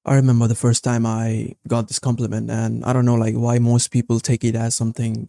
I remember the first time I got this compliment, and I don't know like why most people take it as something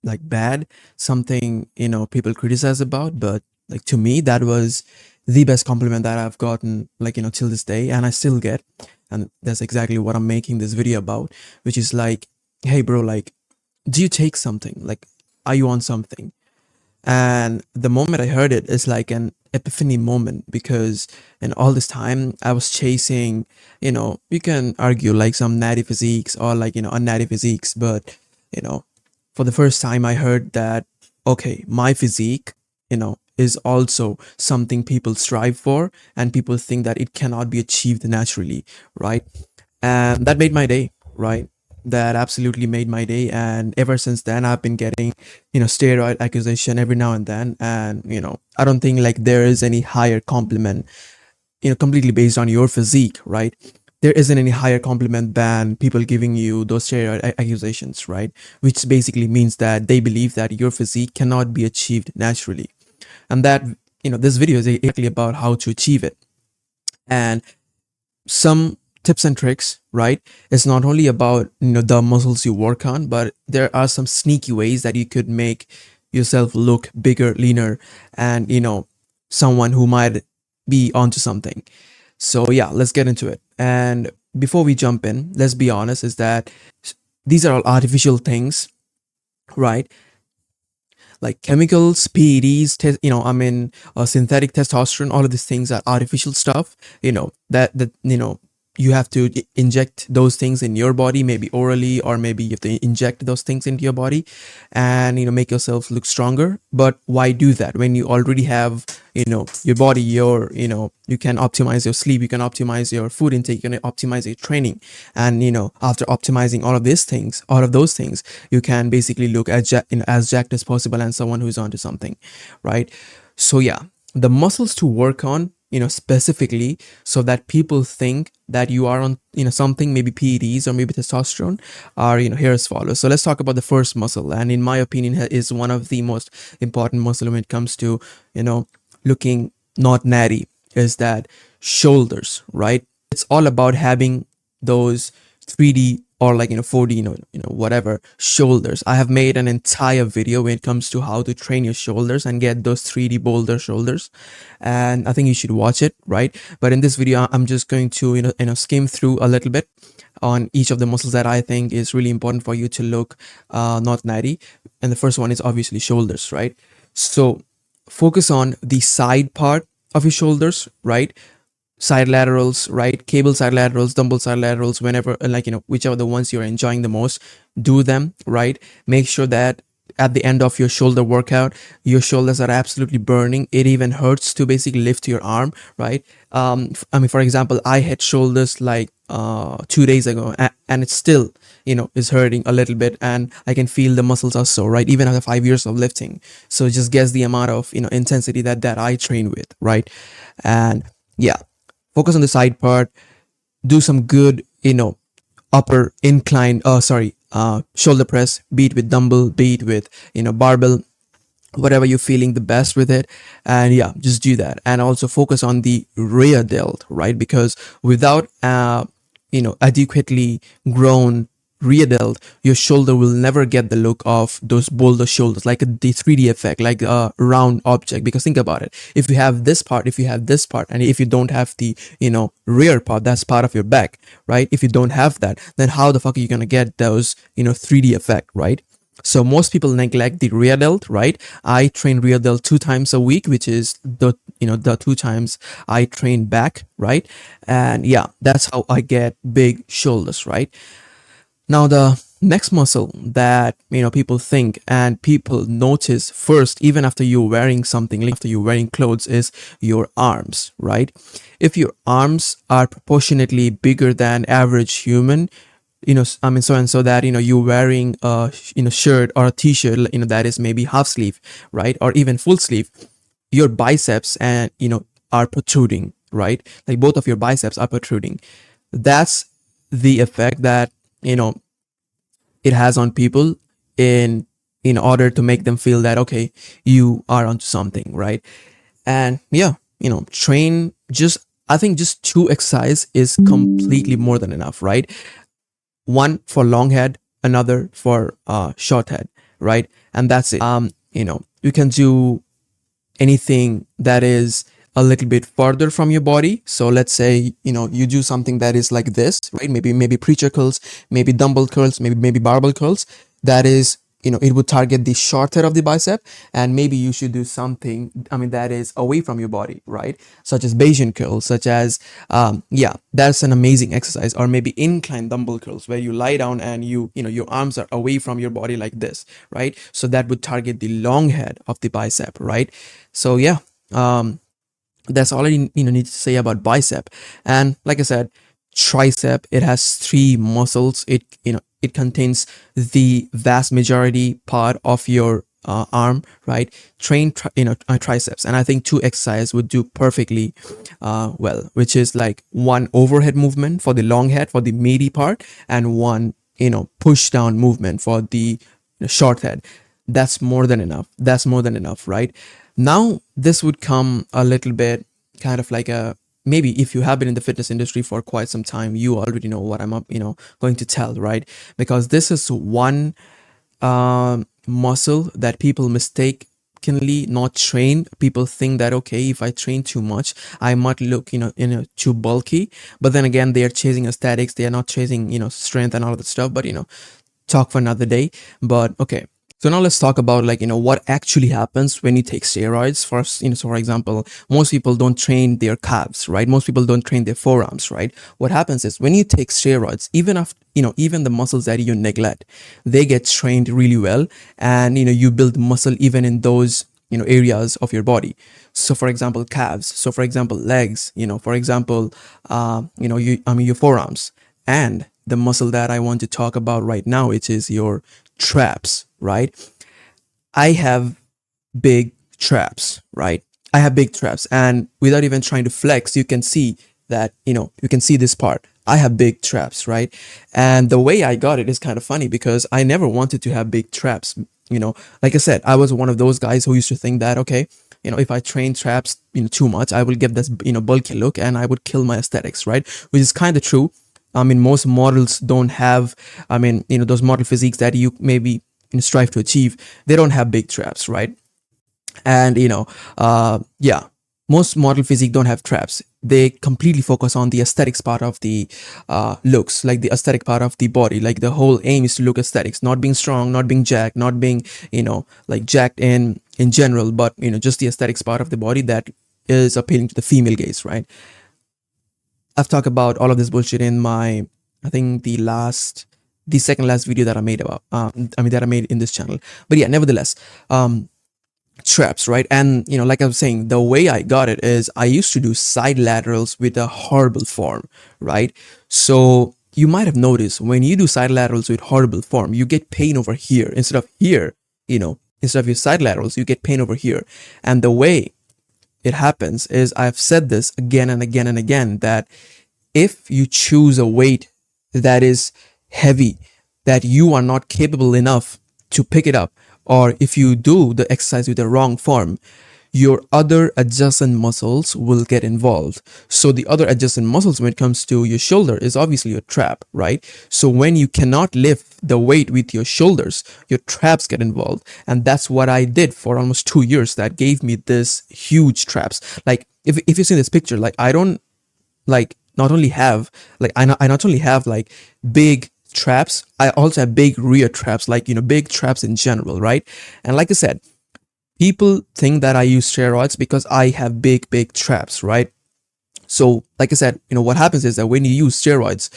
like bad, something people criticize about, but like to me that was the best compliment that I've gotten till this day, and I still get, and that's exactly what I'm making this video about, which is like, hey bro, like, do you take something? Like, are you on something? And the moment I heard it is like an epiphany moment because in all this time I was chasing, you can argue like some natty physiques or like, unnatty physiques, but you know, for the first time I heard that, okay, my physique, is also something people strive for and people think that it cannot be achieved naturally, right? And that made my day, right? That absolutely made my day. And ever since then I've been getting steroid accusation every now and then, and I don't think like there is any higher compliment, completely based on your physique, right? There isn't any higher compliment than people giving you those steroid accusations, right? Which basically means that they believe that your physique cannot be achieved naturally, and that this video is exactly about how to achieve it. And some tips and tricks, right? It's not only about the muscles you work on, but there are some sneaky ways that you could make yourself look bigger, leaner, and someone who might be onto something. So yeah, let's get into it. And before we jump in, let's be honest, is that these are all artificial things, right? Like chemicals, PEDs, synthetic testosterone, all of these things are artificial stuff, that you have to inject those things in your body, maybe orally, or maybe you have to inject those things into your body and make yourself look stronger. But why do that when you already have your body, you can optimize your sleep, you can optimize your food intake, you can optimize your training, and after optimizing all of these things, all of those things, you can basically look as jacked as possible and someone who's onto something, right? So yeah, the muscles to work on, specifically, so that people think that you are on something, maybe PEDs or maybe testosterone, are here as follows. So let's talk about the first muscle, and in my opinion is one of the most important muscle when it comes to looking not natty, is that shoulders, right? It's all about having those 3D or like 4D, whatever shoulders. I have made an entire video when it comes to how to train your shoulders and get those 3D boulder shoulders, and I think you should watch it, right? But in this video I'm just going to skim through a little bit on each of the muscles that I think is really important for you to look not natty. And the first one is obviously shoulders, right? So focus on the side part of your shoulders, right? Side laterals, right? Cable side laterals, dumbbell side laterals, whenever, like, whichever the ones you're enjoying the most, do them, right? Make sure that at the end of your shoulder workout, your shoulders are absolutely burning. It even hurts to basically lift your arm, right? I mean, for example, I had shoulders like 2 days ago, and it's still is hurting a little bit, and I can feel the muscles are sore, right? Even after 5 years of lifting. So just guess the amount of intensity that I train with, right? And yeah, focus on the side part. Do some good upper incline, shoulder press, be it with dumbbell, be it with barbell, whatever you're feeling the best with it. And yeah, just do that. And also focus on the rear delt, right? Because without adequately grown rear delt, your shoulder will never get the look of those boulder shoulders, like the 3D effect, like a round object. Because think about it, if you have this part, if you have this part, and if you don't have the rear part, that's part of your back, right? If you don't have that, then how the fuck are you gonna get those 3D effect, right? So most people neglect the rear delt, right? I train rear delt 2 times a week, which is the 2 times I train back, right? And yeah, that's how I get big shoulders, right? Now the next muscle that people think and people notice first, even after you're wearing something, like after you're wearing clothes, is your arms, right? If your arms are proportionately bigger than average human, I mean, so and so that you're wearing a shirt or a t-shirt that is maybe half sleeve, right, or even full sleeve, your biceps and are protruding, right? Like both of your biceps are protruding. That's the effect that it has on people in order to make them feel that, okay, you are onto something, right? And yeah, train just I think just 2 exercise is completely more than enough, right? One for long head, another for short head, right? And that's it. You can do anything that is a little bit farther from your body. So let's say, you do something that is like this, right? Maybe preacher curls, maybe dumbbell curls, maybe barbell curls. That is, it would target the short head of the bicep. And maybe you should do something, that is away from your body, right? Such as Bayesian curls, such as, yeah, that's an amazing exercise. Or maybe incline dumbbell curls, where you lie down and your arms are away from your body like this, right? So that would target the long head of the bicep, right? So yeah, that's all I need to say about bicep. And like I said, tricep, it has 3 muscles. It contains the vast majority part of your arm, right? Train triceps, and I think 2 exercises would do perfectly well, which is like one overhead movement for the long head, for the meaty part, and one push down movement for the short head. That's more than enough. That's more than enough, right? Now, this would come a little bit kind of like a, maybe if you have been in the fitness industry for quite some time, you already know what I'm going to tell, right? Because this is one muscle that people mistakenly not train. People think that, okay, if I train too much, I might look too bulky. But then again, they are chasing aesthetics. They are not chasing strength and all of that stuff. But talk for another day. But okay, so now let's talk about like what actually happens when you take steroids. First, so for example, most people don't train their calves, right? Most people don't train their forearms, right? What happens is when you take steroids, even after even the muscles that you neglect, they get trained really well, and you build muscle even in those areas of your body. So for example, calves, so for example, legs, for example, your forearms, and the muscle that I want to talk about right now, which is your traps, right? I have big traps, right? I have big traps, and without even trying to flex, you can see that, you can see this part. I have big traps, right? And the way I got it is kind of funny, because I never wanted to have big traps. Like I said, I was one of those guys who used to think that, okay, if I train traps, too much, I will get this, bulky look, and I would kill my aesthetics, right? Which is kind of true. Most models don't have, those model physiques that you maybe strive to achieve, they don't have big traps, right? And yeah, most model physique don't have traps. They completely focus on the aesthetics part of the looks, like the aesthetic part of the body. Like the whole aim is to look aesthetics, not being strong, not being jacked, not being like jacked in general, but just the aesthetics part of the body that is appealing to the female gaze, right? I've talked about all of this bullshit in my, I think the second last video that I made about, that I made in this channel. But yeah, nevertheless, traps, right? And like I was saying, the way I got it is I used to do side laterals with a horrible form, right? So you might have noticed when you do side laterals with horrible form, you get pain over here instead of here. Instead of your side laterals, you get pain over here. And the way it happens is, I've said this again and again and again, that if you choose a weight that is heavy, that you are not capable enough to pick it up, or if you do the exercise with the wrong form, your other adjacent muscles will get involved. So the other adjacent muscles when it comes to your shoulder is obviously your trap, right? So when you cannot lift the weight with your shoulders, your traps get involved. And that's what I did for almost 2 years. That gave me this huge traps. Like if you see this picture, like I don't like not only have like I not only have like big traps, I also have big rear traps, like big traps in general, right? And like I said, people think that I use steroids because I have big traps, right? So like I said, what happens is that when you use steroids,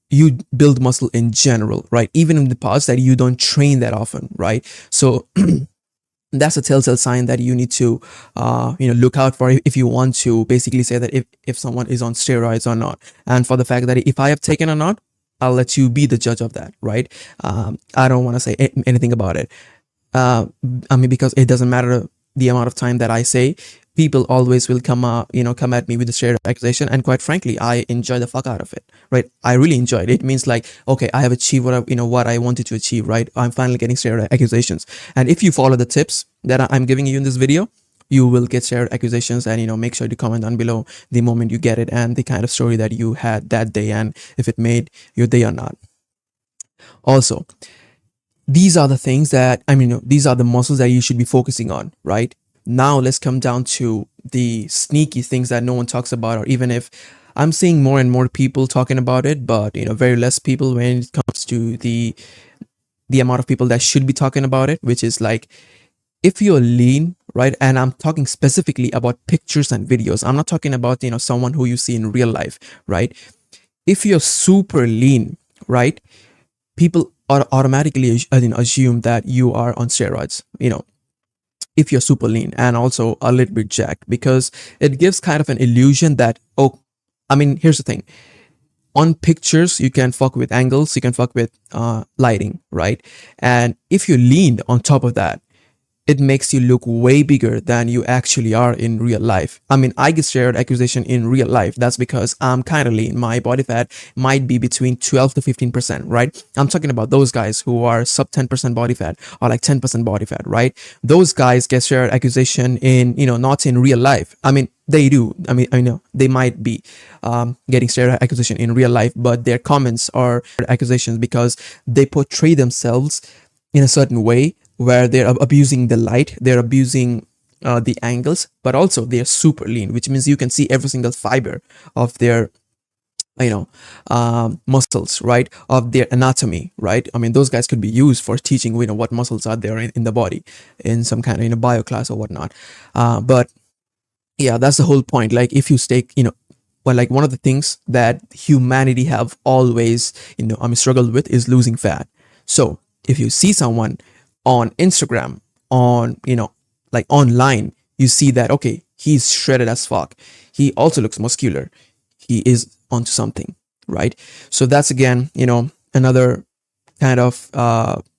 you build muscle in general, right? Even in the parts that you don't train that often, right? So that's a telltale sign that you need to look out for if you want to basically say that if someone is on steroids or not. And for the fact that if I have taken or not, I'll let you be the judge of that, right? I don't want to say anything about it. Because it doesn't matter the amount of time that I say, people always will come at me with the steroid accusation, and quite frankly, I enjoy the fuck out of it, right? I really enjoy it. It means like, okay, I have achieved what I wanted to achieve, right? I'm finally getting steroid accusations. And if you follow the tips that I'm giving you in this video, you will get steroid accusations. And make sure to comment down below the moment you get it and the kind of story that you had that day, and if it made your day or not. Also, these are the things that these are the muscles that you should be focusing on, right? Now let's come down to the sneaky things that no one talks about, or even if I'm seeing more and more people talking about it, but very less people when it comes to the amount of people that should be talking about it, which is like, if you're lean, right? And I'm talking specifically about pictures and videos. I'm not talking about someone who you see in real life, right? If you're super lean, right, people automatically assume that you are on steroids, if you're super lean and also a little bit jacked, because it gives kind of an illusion that, oh, here's the thing. On pictures, you can fuck with angles, you can fuck with lighting, right? And if you lean on top of that, it makes you look way bigger than you actually are in real life. I get steroid accusation in real life. That's because I'm kind of lean. My body fat might be between 12 to 15%, right? I'm talking about those guys who are sub 10% body fat or like 10% body fat, right? Those guys get steroid accusation in, not in real life. They do. I know they might be getting steroid accusation in real life, but their comments are accusations because they portray themselves in a certain way where they're abusing the light, they're abusing the angles, but also they're super lean, which means you can see every single fiber of their muscles, right, of their anatomy, right? Those guys could be used for teaching what muscles are there in the body in some kind of bio class or whatnot. But yeah, that's the whole point. Like, if you stay, well, like, one of the things that humanity have always struggled with is losing fat. So if you see someone on Instagram, on like online, you see that, okay, he's shredded as fuck, he also looks muscular, he is onto something, right? So that's again another kind of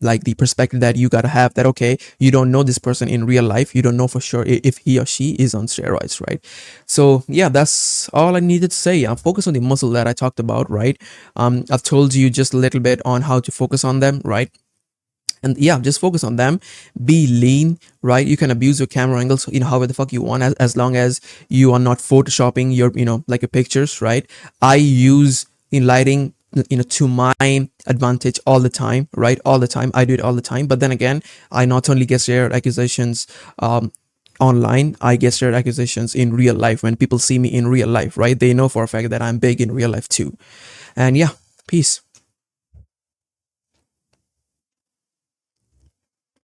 like the perspective that you gotta have, that okay, you don't know this person in real life, you don't know for sure if he or she is on steroids, right? So yeah, that's all I needed to say. I'm focused on the muscle that I talked about, right? I've told you just a little bit on how to focus on them, right? And yeah, just focus on them. Be lean, right? You can abuse your camera angles however the fuck you want, as long as you are not photoshopping your like your pictures, right? I use in lighting to my advantage all the time, right? All the time, I do it all the time. But then again, I not only get steroid accusations online, I get steroid accusations in real life. When people see me in real life, right, they know for a fact that I'm big in real life too. And yeah, peace.